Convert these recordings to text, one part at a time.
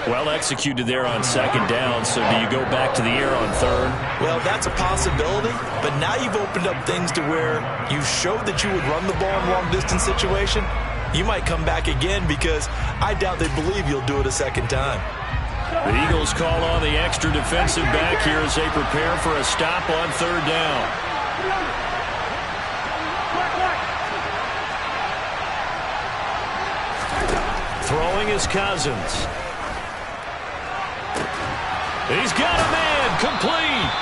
Well executed there on second down, so do you go back to the air on third? Well, that's a possibility, but now you've opened up things to where you showed that you would run the ball in a long-distance situation. You might come back again because I doubt they believe you'll do it a second time. The Eagles call on the extra defensive back here as they prepare for a stop on third down. Throwing is Cousins. He's got a man, complete.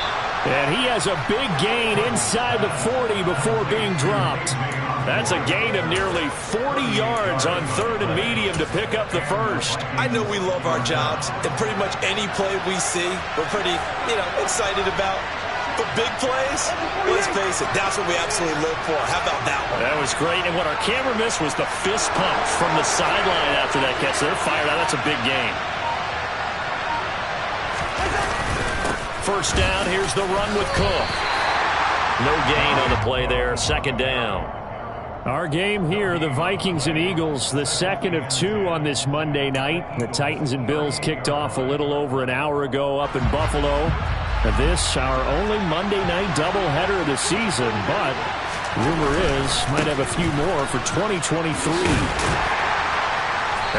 And he has a big gain inside the 40 before being dropped. That's a gain of nearly 40 yards on third and medium to pick up the first. I know we love our jobs, and pretty much any play we see, we're pretty, excited about. But big plays, let's face it, that's what we absolutely live for. How about that one? That was great, and what our camera missed was the fist pump from the sideline after that catch. They're fired out. That's a big gain. First down, here's the run with Cook. No gain on the play there, second down. Our game here, the Vikings and Eagles, the second of two on this Monday night. The Titans and Bills kicked off a little over an hour ago up in Buffalo. This, our only Monday night doubleheader of the season, but rumor is might have a few more for 2023.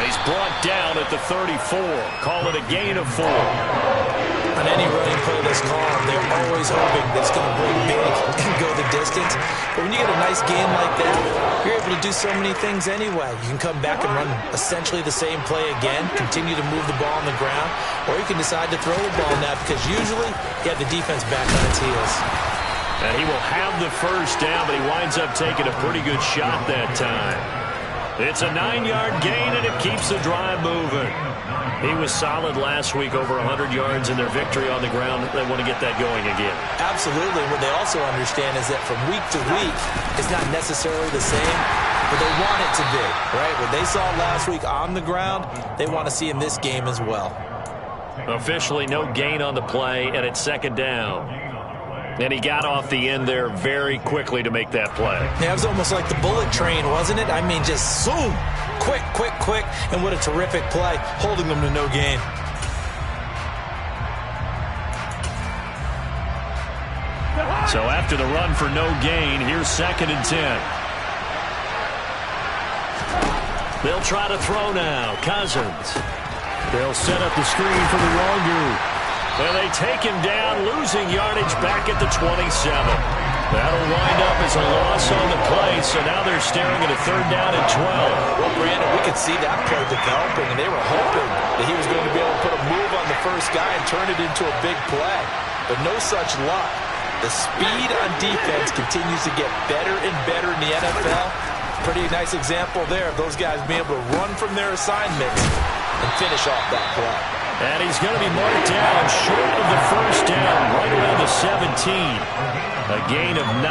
He's brought down at the 34. Call it a gain of 4. On any running play that's called, they're always hoping that it's going to break big and go the distance. But when you get a nice gain like that, you're able to do so many things anyway. You can come back and run essentially the same play again, continue to move the ball on the ground, or you can decide to throw the ball now because usually you have the defense back on its heels. And he will have the first down, but he winds up taking a pretty good shot that time. It's a 9-yard gain, and it keeps the drive moving. He was solid last week, over 100 yards in their victory on the ground. They want to get that going again. Absolutely. What they also understand is that from week to week, it's not necessarily the same, but they want it to be, right? What they saw last week on the ground, they want to see in this game as well. Officially no gain on the play, and it's second down. And he got off the end there very quickly to make that play. Yeah, it was almost like the bullet train, wasn't it? I mean, just zoom. Quick, quick, quick. And what a terrific play, holding them to no gain. So after the run for no gain, here's second and 10. They'll try to throw now. Cousins. They'll set up the screen for the Longu. And they take him down, losing yardage back at the 27. That'll wind up as a loss on the play, so now they're staring at a third down and 12. Well, Brandon, we could see that play developing, and they were hoping that he was going to be able to put a move on the first guy and turn it into a big play. But no such luck. The speed on defense continues to get better and better in the NFL. Pretty nice example there of those guys being able to run from their assignments and finish off that play. And he's going to be marked down short of the first down, right around the 17. A gain of 9,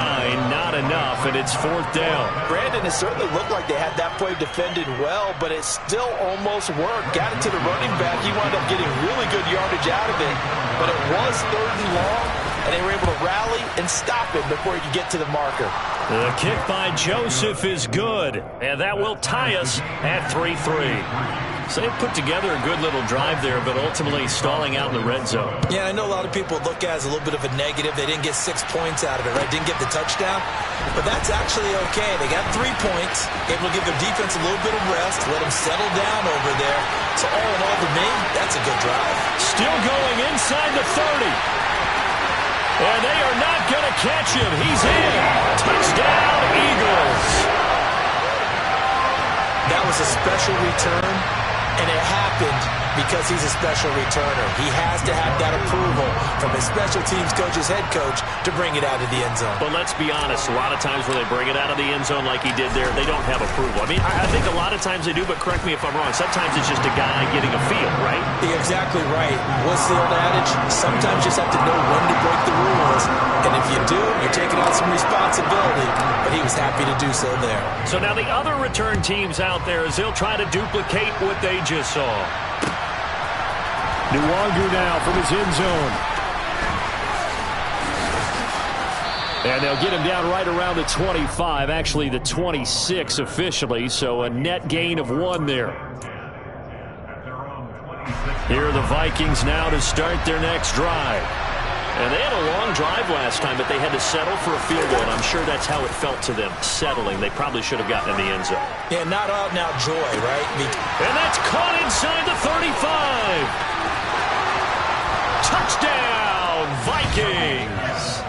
not enough, and it's fourth down. Brandon, it certainly looked like they had that play defended well, but it still almost worked. Got it to the running back. He wound up getting really good yardage out of it, but it was third and long, and they were able to rally and stop it before he could get to the marker. The kick by Joseph is good, and that will tie us at 3-3. So they put together a good little drive there, but ultimately stalling out in the red zone. Yeah, I know a lot of people look at it as a little bit of a negative. They didn't get 6 points out of it, right? Didn't get the touchdown. But that's actually okay. They got 3 points, able to give their defense a little bit of rest, let them settle down over there. So all in all, to me, that's a good drive. Still going inside the 30. And they are not going to catch him. He's in. Touchdown, Eagles. That was a special return, and it happened because he's a special returner. He has to have that approval from his special teams coach's head coach to bring it out of the end zone. But let's be honest, a lot of times when they bring it out of the end zone like he did there, they don't have approval. I mean, I think a lot of times they do, but correct me if I'm wrong. Sometimes it's just a guy getting a feel, right? You're exactly right. What's the old adage? Sometimes you just have to know when to break the rules. And if you do, you're taking on some responsibility. But he was happy to do so there. So now the other return teams out there as they'll try to duplicate what they just saw. Nwangu now from his end zone. And they'll get him down right around the 25, actually the 26 officially, so a net gain of 1 there. Here are the Vikings now to start their next drive. And they had a long drive last time, but they had to settle for a field goal, and I'm sure that's how it felt to them, settling. They probably should have gotten in the end zone. Yeah, not out now joy, right? And that's caught inside the 35. Touchdown, Vikings.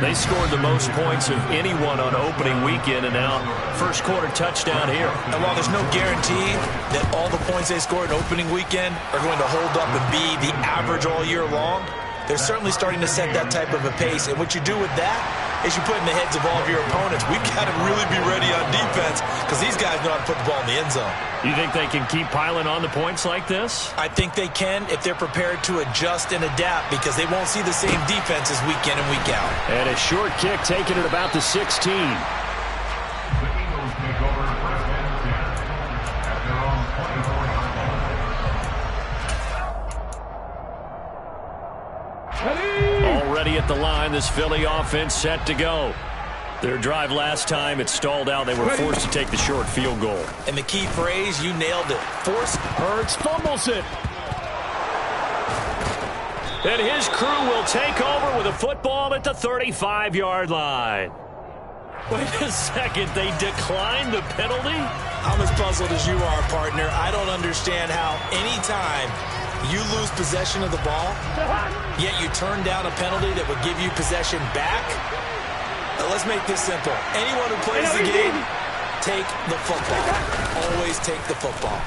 They scored the most points of anyone on opening weekend, and now first quarter touchdown here. And while there's no guarantee that all the points they scored opening weekend are going to hold up and be the average all year long, they're certainly starting to set that type of a pace. And what you do with that is you put in the heads of all of your opponents, we've got to really be ready on defense because these guys know how to put the ball in the end zone. You think they can keep piling on the points like this? I think they can if they're prepared to adjust and adapt because they won't see the same defenses week in and week out. And a short kick taken at about the 16. Already at the line, this Philly offense set to go. Their drive last time, it stalled out. They were forced to take the short field goal. And the key phrase, you nailed it. Force. Hurts fumbles it. And his crew will take over with a football at the 35-yard line. Wait a second, they declined the penalty? I'm as puzzled as you are, partner. I don't understand how any time you lose possession of the ball, yet you turn down a penalty that would give you possession back. Let's make this simple. Anyone who plays the game, take the football. Always take the football.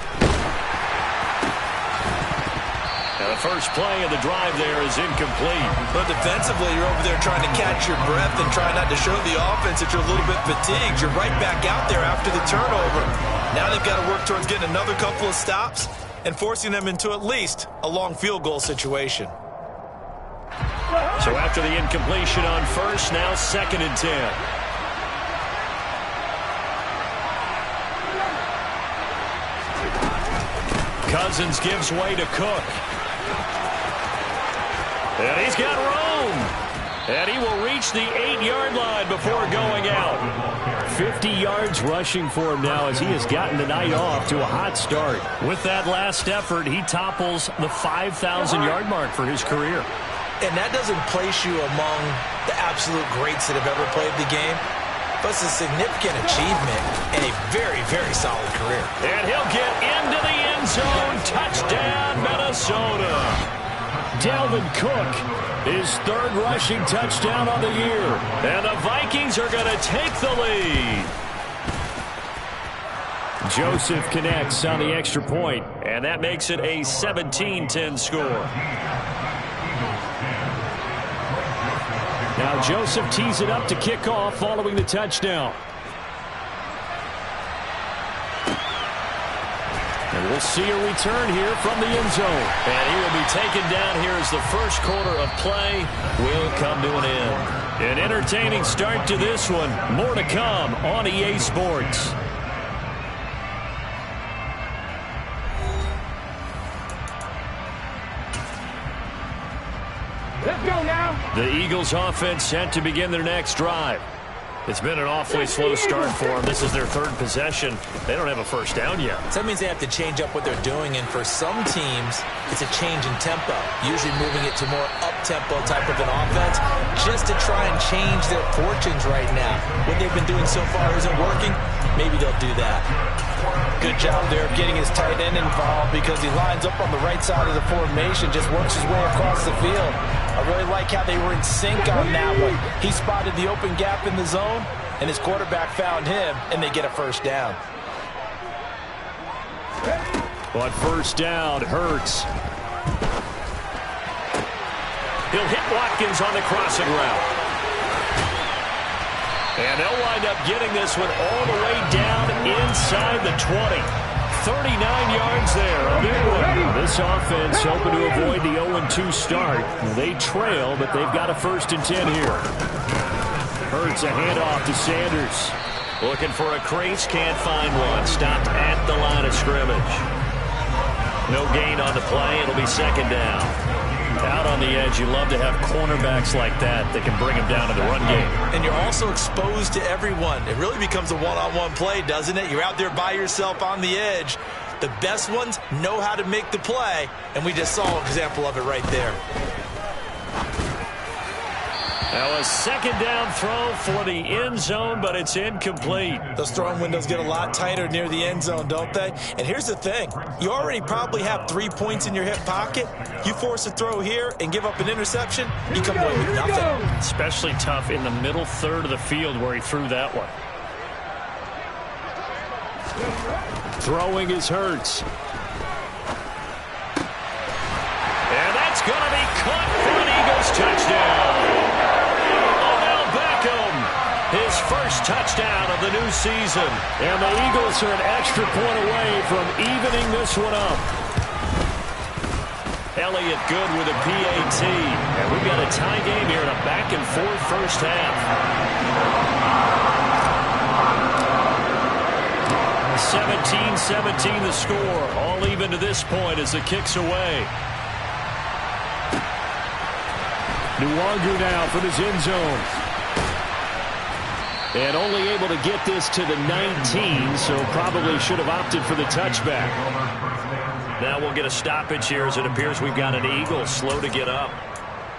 Now the first play of the drive there is incomplete. But defensively, you're over there trying to catch your breath and try not to show the offense that you're a little bit fatigued. You're right back out there after the turnover. Now they've got to work towards getting another couple of stops and forcing them into at least a long field goal situation. So after the incompletion on first, now 2nd and 10. Cousins gives way to Cook. And he's got room. And he will reach the 8-yard line before going out. 50 yards rushing for him now as he has gotten the night off to a hot start. With that last effort, he topples the 5,000-yard mark for his career. And that doesn't place you among the absolute greats that have ever played the game. But it's a significant achievement and a very, very solid career. And he'll get into the end zone. Touchdown, Minnesota. Dalvin Cook, his 3rd rushing touchdown on the year. And the Vikings are going to take the lead. Joseph connects on the extra point, and that makes it a 17-10 score. Now Joseph tees it up to kick off following the touchdown. And we'll see a return here from the end zone. And he will be taken down here as the first quarter of play will come to an end. An entertaining start to this one. More to come on EA Sports. Let's go now. The Eagles offense set to begin their next drive. It's been an awfully slow start for them. This is their 3rd possession. They don't have a first down yet. So that means they have to change up what they're doing, and for some teams, it's a change in tempo, usually moving it to more up-tempo type of an offense, just to try and change their fortunes right now. What they've been doing so far isn't working. Maybe they'll do that. Good job there of getting his tight end involved because he lines up on the right side of the formation, just works his way across the field. I really like how they were in sync on that one. He spotted the open gap in the zone, and his quarterback found him, and they get a first down. But first down hurts. He'll hit Watkins on the crossing route. And they'll wind up getting this one all the way down inside the 20. 39 yards there. A big one. This offense hoping to avoid the 0-2 start. They trail, but they've got a 1st and 10 here. Hurts a handoff to Sanders. Looking for a crease, can't find one. Stopped at the line of scrimmage. No gain on the play. It'll be 2nd down. Out on the edge, you love to have cornerbacks like that can bring them down to the run game. And you're also exposed to everyone. It really becomes a one-on-one play, doesn't it? You're out there by yourself on the edge. The best ones know how to make the play, and we just saw an example of it right there. Now a second down throw for the end zone, but it's incomplete. Those throwing windows get a lot tighter near the end zone, don't they? And here's the thing. You already probably have 3 points in your hip pocket. You force a throw here and give up an interception, you come away with nothing. Especially tough in the middle third of the field where he threw that one. Throwing is Hurts. And that's going to be caught for an Eagles touchdown. His first touchdown of the new season. And the Eagles are an extra point away from evening this one up. Elliott good with a PAT. And we've got a tie game here in a back-and-forth first half. 17-17 the score. All even to this point as the kick's away. Nwangu now from his end zone. And only able to get this to the 19, so probably should have opted for the touchback. Now we'll get a stoppage here as it appears we've got an Eagle slow to get up.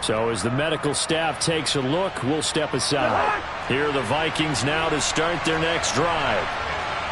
So as the medical staff takes a look, we'll step aside. Here are the Vikings now to start their next drive.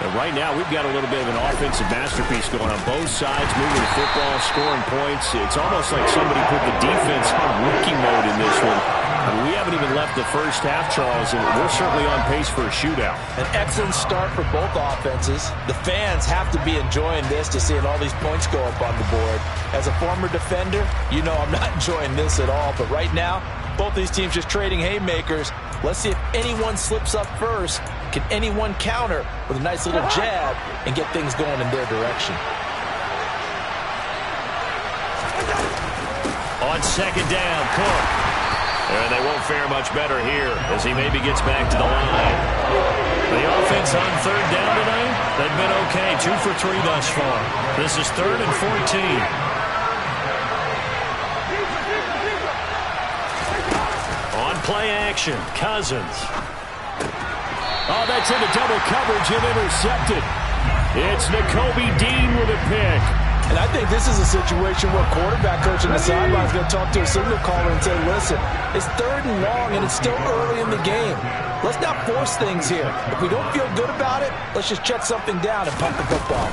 And right now we've got a little bit of an offensive masterpiece going on both sides, moving the football, scoring points. It's almost like somebody put the defense on rookie mode in this one. And we haven't even left the first half, Charles, and we're certainly on pace for a shootout. An excellent start for both offenses. The fans have to be enjoying this to seeing all these points go up on the board. As a former defender, you know I'm not enjoying this at all. But right now, both these teams just trading haymakers. Let's see if anyone slips up first. Can anyone counter with a nice little jab and get things going in their direction? On second down, Cook. And they won't fare much better here as he maybe gets back to the line. The offense on third down tonight, they've been okay. 2 for 3 thus far. This is 3rd and 14. On play action, Cousins. Oh, that's into double coverage and intercepted. It's Nakobe Dean with a pick. And I think this is a situation where quarterback coach on the sideline is going to talk to a signal caller and say, listen, it's 3rd and long and it's still early in the game. Let's not force things here. If we don't feel good about it, let's just check something down and pump the football.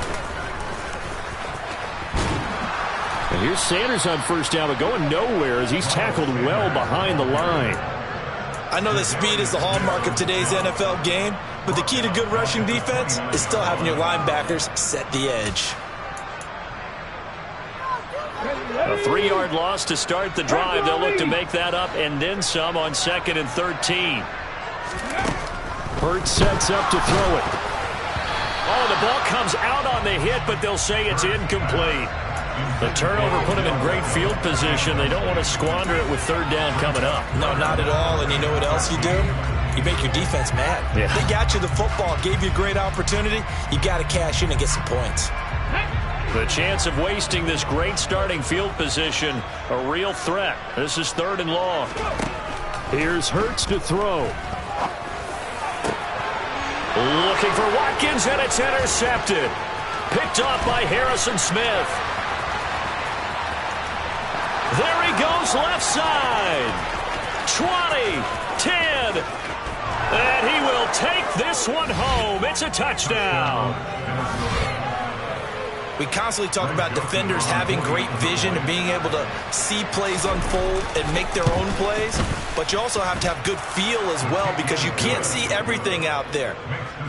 And here's Sanders on first down, but going nowhere as he's tackled well behind the line. I know that speed is the hallmark of today's NFL game, but the key to good rushing defense is still having your linebackers set the edge. A 3-yard loss to start the drive. They'll look to make that up and then some on 2nd and 13. Hurts sets up to throw it. Oh, the ball comes out on the hit, but they'll say it's incomplete. The turnover put him in great field position. They don't want to squander it with 3rd down coming up. No, not at all. And you know what else you do? You make your defense mad. Yeah. They got you the football, gave you a great opportunity. You got to cash in and get some points. The chance of wasting this great starting field position, a real threat. This is 3rd and long. Here's Hurts to throw. Looking for Watkins, and it's intercepted. Picked off by Harrison Smith. There he goes left side. 20, 10. And he will take this one home. It's a touchdown. We constantly talk about defenders having great vision and being able to see plays unfold and make their own plays. But you also have to have good feel as well because you can't see everything out there.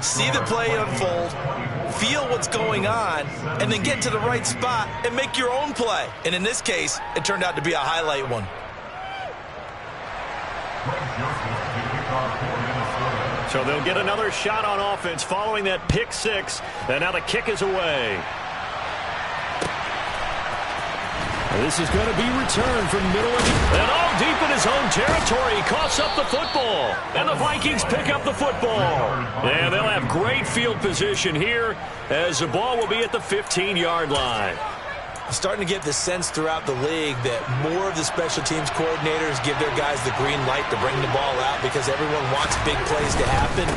See the play unfold, feel what's going on, and then get to the right spot and make your own play. And in this case, it turned out to be a highlight one. So they'll get another shot on offense following that pick 6. And now the kick is away. This is going to be returned from middle and all deep in his own territory. He coughs up the football. And the Vikings pick up the football. And they'll have great field position here as the ball will be at the 15-yard line. Starting to get the sense throughout the league that more of the special teams coordinators give their guys the green light to bring the ball out because everyone wants big plays to happen.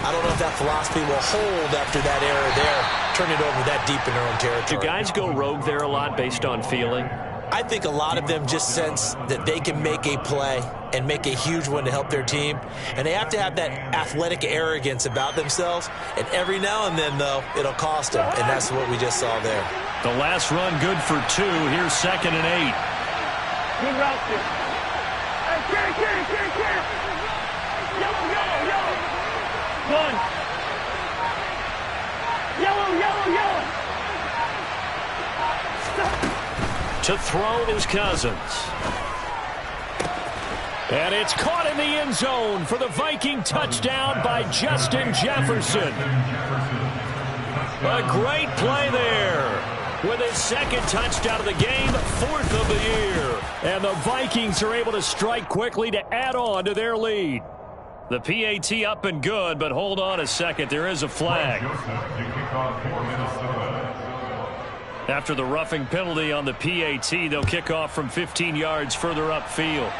I don't know if that philosophy will hold after that error there. Turn it over that deep in their own territory. Do guys go rogue there a lot based on feeling? I think a lot of them just sense that they can make a play and make a huge one to help their team. And they have to have that athletic arrogance about themselves. And every now and then, though, it'll cost them. And that's what we just saw there. The last run good for 2. Here's 2nd and 8. Good route there. Hey, carry. Yellow. One. Yellow. To throw is Cousins. And it's caught in the end zone for the Viking touchdown by Justin Jefferson. A great play there. With his 2nd touchdown of the game, 4th of the year. And the Vikings are able to strike quickly to add on to their lead. The PAT up and good, but hold on a second. There is a flag. After the roughing penalty on the PAT, they'll kick off from 15 yards further upfield.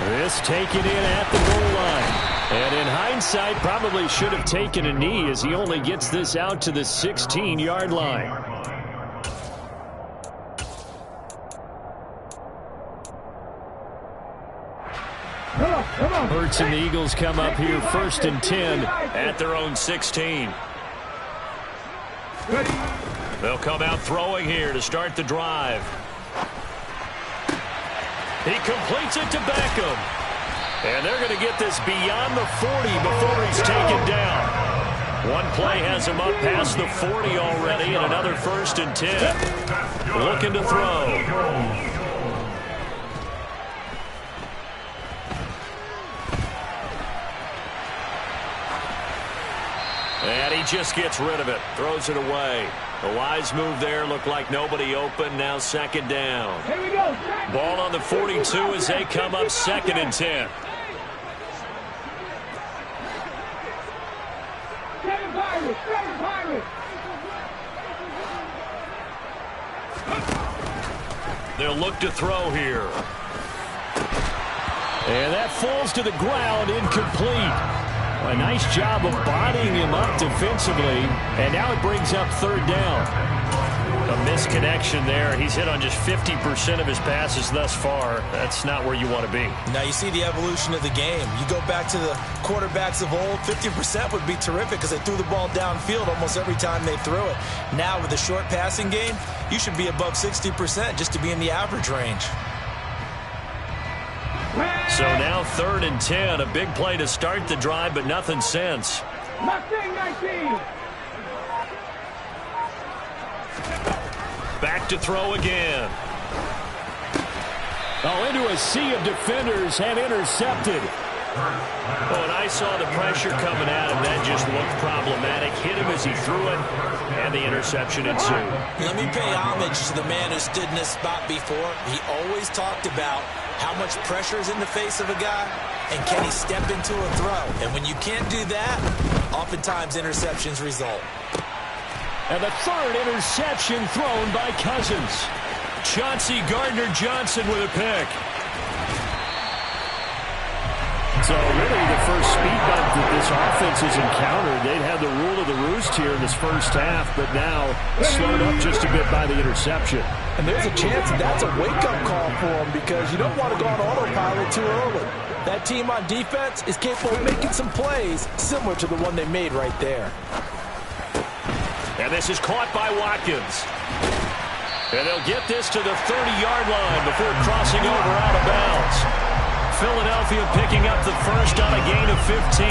This taken in at the goal line. And in hindsight, probably should have taken a knee as he only gets this out to the 16-yard line. Hurts and the Eagles come up here 1st and 10 at their own 16. They'll come out throwing here to start the drive. He completes it to Beckham. And they're going to get this beyond the 40 before he's taken down. One play has him up past the 40 already, and another 1st and 10. Looking to throw. And he just gets rid of it. Throws it away. A wise move there. Looked like nobody open. Now 2nd down. Here we go. Ball on the 42 as they come up 2nd and 10. They'll look to throw here. And that falls to the ground, incomplete. A nice job of bodying him up defensively, and now it brings up 3rd down. A misconnection there. He's hit on just 50% of his passes thus far. That's not where you want to be. Now you see the evolution of the game. You go back to the quarterbacks of old, 50% would be terrific because they threw the ball downfield almost every time they threw it. Now with the short passing game, you should be above 60% just to be in the average range. So now 3rd and 10. A big play to start the drive, but nothing since. 19. Back to throw again. Oh, into a sea of defenders and intercepted. Oh, and I saw the pressure coming at him. That just looked problematic. Hit him as he threw it, and the interception ensued. Let me pay homage to the man who stood in this spot before. He always talked about how much pressure is in the face of a guy, and can he step into a throw? And when you can't do that, oftentimes interceptions result. And the 3rd interception thrown by Cousins. Chauncey Gardner-Johnson with a pick. So really the first speed bump that this offense has encountered, they'd had the rule of the roost here in this first half, but now slowed up just a bit by the interception. And there's a chance that's a wake-up call for them because you don't want to go on autopilot too early. That team on defense is capable of making some plays similar to the one they made right there. And this is caught by Watkins. And they'll get this to the 30-yard line before crossing over out of bounds. Philadelphia picking up the first on a gain of 15.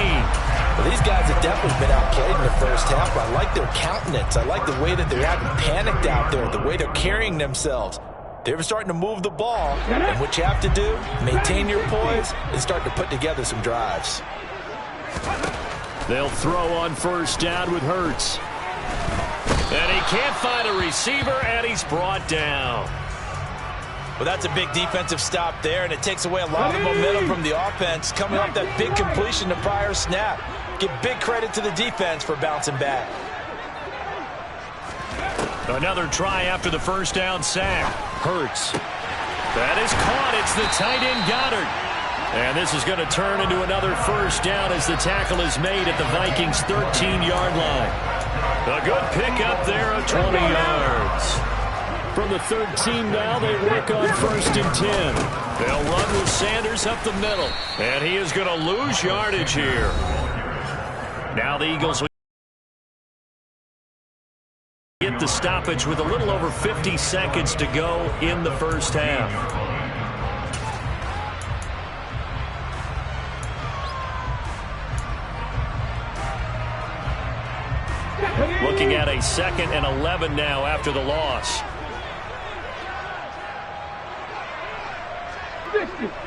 Well, these guys have definitely been outplayed in the first half. I like their countenance. I like the way that they're having panicked out there, the way they're carrying themselves. They're starting to move the ball, and what you have to do, maintain your poise and start to put together some drives. They'll throw on 1st down with Hurts. And he can't find a receiver, and he's brought down. Well, that's a big defensive stop there, and it takes away a lot of the momentum from the offense coming off that big completion the prior snap. Give big credit to the defense for bouncing back. Another try after the 1st down sack. Hurts. That is caught. It's the tight end Goddard. And this is going to turn into another first down as the tackle is made at the Vikings' 13-yard line. A good pickup there of 20 yards. From the 13 now, they work on 1st and 10. They'll run with Sanders up the middle. And he is going to lose yardage here. Now the Eagles will get the stoppage with a little over 50 seconds to go in the first half. Looking at a 2nd and 11 now after the loss.